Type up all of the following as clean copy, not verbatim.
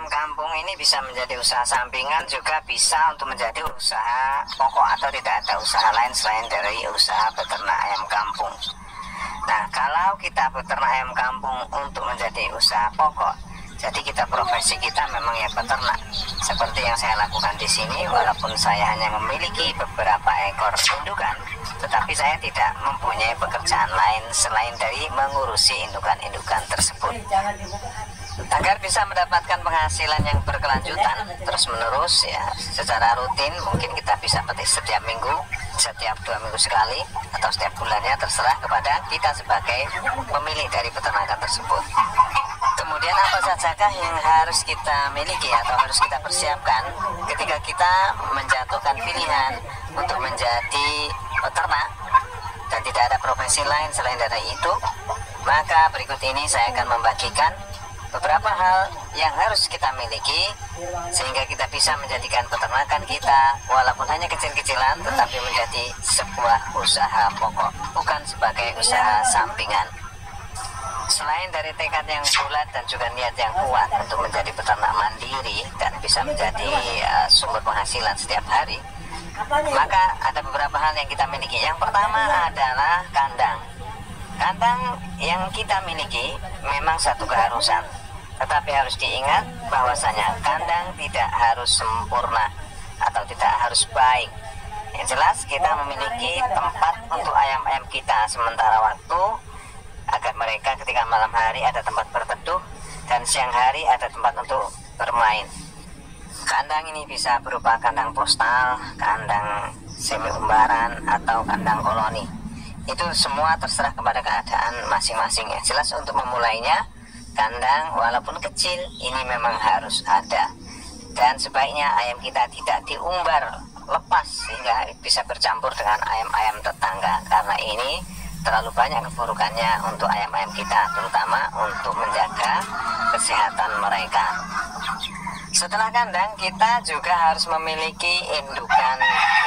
kampung ini bisa menjadi usaha sampingan, juga bisa untuk menjadi usaha pokok atau tidak ada usaha lain selain dari usaha beternak ayam kampung. Nah, kalau kita beternak ayam kampung untuk menjadi usaha pokok, jadi kita profesi kita memang ya beternak. Seperti yang saya lakukan di sini, walaupun saya hanya memiliki beberapa ekor indukan, tetapi saya tidak mempunyai pekerjaan lain selain dari mengurusi indukan-indukan tersebut. Agar bisa mendapatkan penghasilan yang berkelanjutan terus menerus ya, secara rutin, mungkin kita bisa petik setiap minggu, setiap 2 minggu sekali, atau setiap bulannya, terserah kepada kita sebagai pemilik dari peternakan tersebut. Kemudian apa sajakah yang harus kita miliki atau harus kita persiapkan ketika kita menjatuhkan pilihan untuk menjadi peternak dan tidak ada profesi lain selain dari itu? Maka berikut ini saya akan membagikan beberapa hal yang harus kita miliki sehingga kita bisa menjadikan peternakan kita walaupun hanya kecil-kecilan tetapi menjadi sebuah usaha pokok, bukan sebagai usaha sampingan. Selain dari tekad yang bulat dan juga niat yang kuat untuk menjadi peternak mandiri dan bisa menjadi sumber penghasilan setiap hari, maka ada beberapa hal yang kita miliki. Yang pertama adalah kandang. Kandang yang kita miliki memang satu keharusan, tetapi harus diingat bahwasanya kandang tidak harus sempurna atau tidak harus baik. Yang jelas kita memiliki tempat untuk ayam-ayam kita sementara waktu, agar mereka ketika malam hari ada tempat berteduh dan siang hari ada tempat untuk bermain. Kandang ini bisa berupa kandang postal, kandang semi umbaran, atau kandang koloni. Itu semua terserah kepada keadaan masing-masing. Yang jelas untuk memulainya, kandang walaupun kecil ini memang harus ada. Dan sebaiknya ayam kita tidak diumbar lepas sehingga bisa bercampur dengan ayam-ayam tetangga, karena ini terlalu banyak keburukannya untuk ayam-ayam kita, terutama untuk menjaga kesehatan mereka. Setelah kandang, kita juga harus memiliki indukan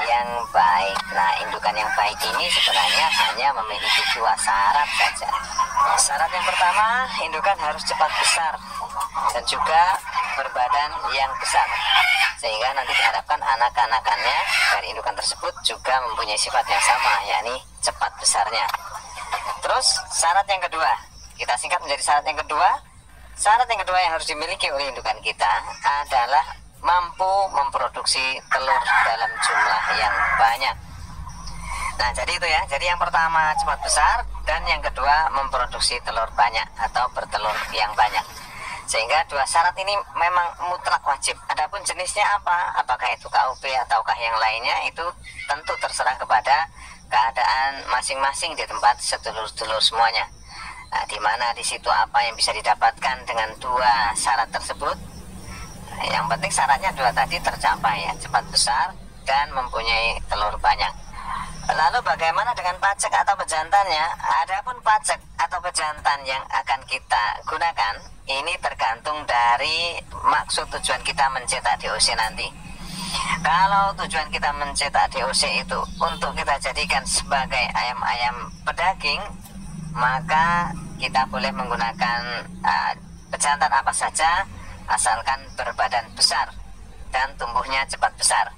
yang baik. Nah, indukan yang baik ini sebenarnya hanya memiliki 2 syarat saja. Syarat yang pertama, indukan harus cepat besar dan juga berbadan yang besar, sehingga nanti diharapkan anak-anakannya dari indukan tersebut juga mempunyai sifat yang sama, yakni cepat besarnya. Terus syarat yang kedua, kita singkat menjadi syarat yang kedua. Syarat yang kedua yang harus dimiliki oleh indukan kita adalah mampu memproduksi telur dalam jumlah yang banyak. Nah, jadi itu ya. Jadi yang pertama cepat besar, dan yang kedua memproduksi telur banyak atau bertelur yang banyak. Sehingga 2 syarat ini memang mutlak wajib. Adapun jenisnya apa, apakah itu KUP ataukah yang lainnya, itu tentu terserah kepada keadaan masing-masing di tempat sedulur-sedulur semuanya. Nah, di mana di situ apa yang bisa didapatkan dengan 2 syarat tersebut. Nah, yang penting syaratnya 2 tadi tercapai ya, cepat besar dan mempunyai telur banyak. Lalu bagaimana dengan pacek atau pejantannya? Adapun pacek atau pejantan yang akan kita gunakan ini tergantung dari maksud tujuan kita mencetak DOC nanti. Kalau tujuan kita mencetak DOC itu untuk kita jadikan sebagai ayam-ayam pedaging, maka kita boleh menggunakan pejantan apa saja asalkan berbadan besar dan tumbuhnya cepat besar.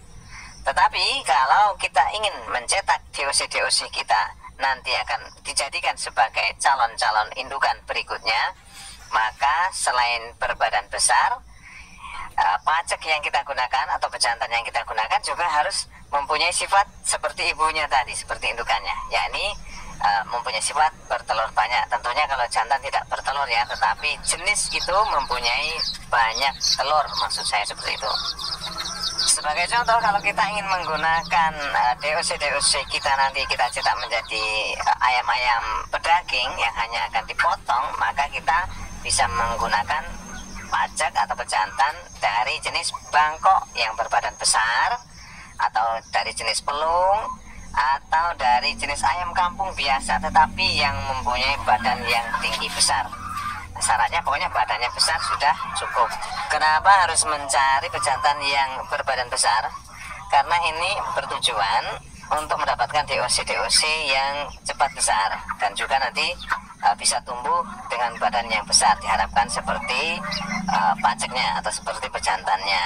Tetapi kalau kita ingin mencetak DOC-DOC kita nanti akan dijadikan sebagai calon-calon indukan berikutnya, maka selain berbadan besar, pacek yang kita gunakan atau pejantan yang kita gunakan juga harus mempunyai sifat seperti ibunya tadi, seperti indukannya, yakni mempunyai sifat bertelur banyak. Tentunya kalau jantan tidak bertelur ya, tetapi jenis itu mempunyai banyak telur, maksud saya seperti itu. Sebagai contoh, kalau kita ingin menggunakan DOC-DOC kita nanti kita cetak menjadi ayam-ayam pedaging yang hanya akan dipotong, maka kita bisa menggunakan pacek atau pejantan dari jenis bangkok yang berbadan besar, atau dari jenis pelung, atau dari jenis ayam kampung biasa tetapi yang mempunyai badan yang tinggi besar. Syaratnya pokoknya badannya besar sudah cukup. Kenapa harus mencari pejantan yang berbadan besar? Karena ini bertujuan untuk mendapatkan DOC-DOC yang cepat besar dan juga nanti bisa tumbuh dengan badan yang besar. Diharapkan seperti pajaknya atau seperti pejantannya.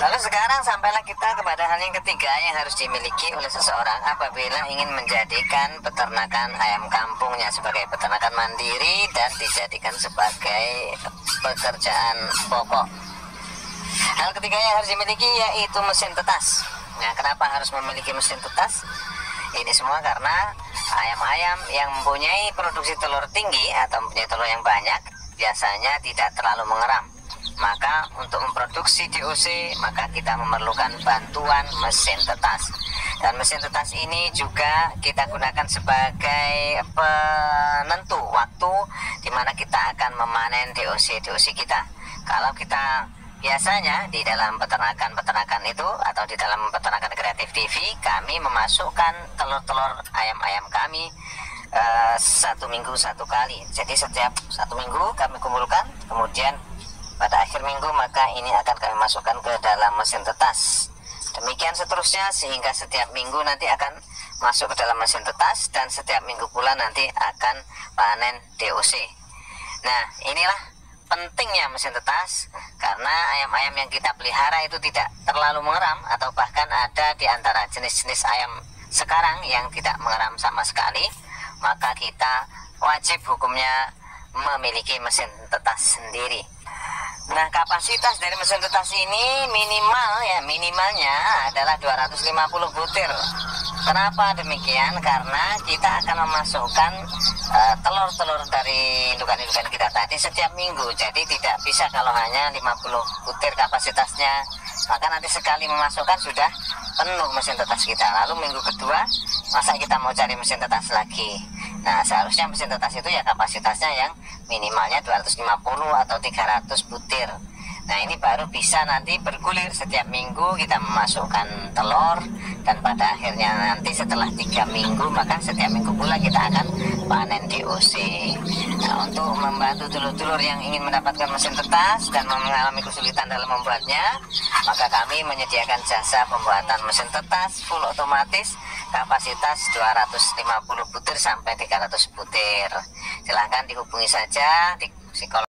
Lalu sekarang sampailah kita kepada hal yang ketiga yang harus dimiliki oleh seseorang apabila ingin menjadikan peternakan ayam kampungnya sebagai peternakan mandiri dan dijadikan sebagai pekerjaan pokok. Hal ketiga yang harus dimiliki yaitu mesin tetas. Nah, kenapa harus memiliki mesin tetas? Ini semua karena ayam-ayam yang mempunyai produksi telur tinggi atau mempunyai telur yang banyak biasanya tidak terlalu mengeram. Maka untuk memproduksi DOC maka kita memerlukan bantuan mesin tetas. Dan mesin tetas ini juga kita gunakan sebagai penentu waktu di mana kita akan memanen DOC kita. Kalau kita biasanya di dalam peternakan itu atau di dalam peternakan Kreatif TV, kami memasukkan telur-telur ayam-ayam kami 1 minggu 1 kali. Jadi setiap 1 minggu kami kumpulkan, kemudian pada akhir minggu maka ini akan kami masukkan ke dalam mesin tetas. Demikian seterusnya sehingga setiap minggu nanti akan masuk ke dalam mesin tetas dan setiap minggu pula nanti akan panen DOC. Nah, inilah pentingnya mesin tetas karena ayam-ayam yang kita pelihara itu tidak terlalu mengeram atau bahkan ada di antara jenis-jenis ayam sekarang yang tidak mengeram sama sekali, maka kita wajib hukumnya memiliki mesin tetas sendiri. Nah, kapasitas dari mesin tetas ini minimalnya adalah 250 butir. Kenapa demikian? Karena kita akan memasukkan telur-telur dari indukan-indukan kita tadi setiap minggu. Jadi tidak bisa kalau hanya 50 butir kapasitasnya. Maka nanti sekali memasukkan sudah penuh mesin tetas kita. Lalu minggu kedua masa kita mau cari mesin tetas lagi. Nah, seharusnya mesin tetas itu ya kapasitasnya yang minimalnya 250 atau 300 butir. Nah, ini baru bisa nanti bergulir setiap minggu kita memasukkan telur dan pada akhirnya nanti setelah 3 minggu maka setiap minggu pula kita akan panen DOC. Nah, untuk membantu dulur-dulur yang ingin mendapatkan mesin tetas dan mengalami kesulitan dalam membuatnya, maka kami menyediakan jasa pembuatan mesin tetas full otomatis kapasitas 250 butir sampai 300 butir. Silahkan dihubungi saja di psikolog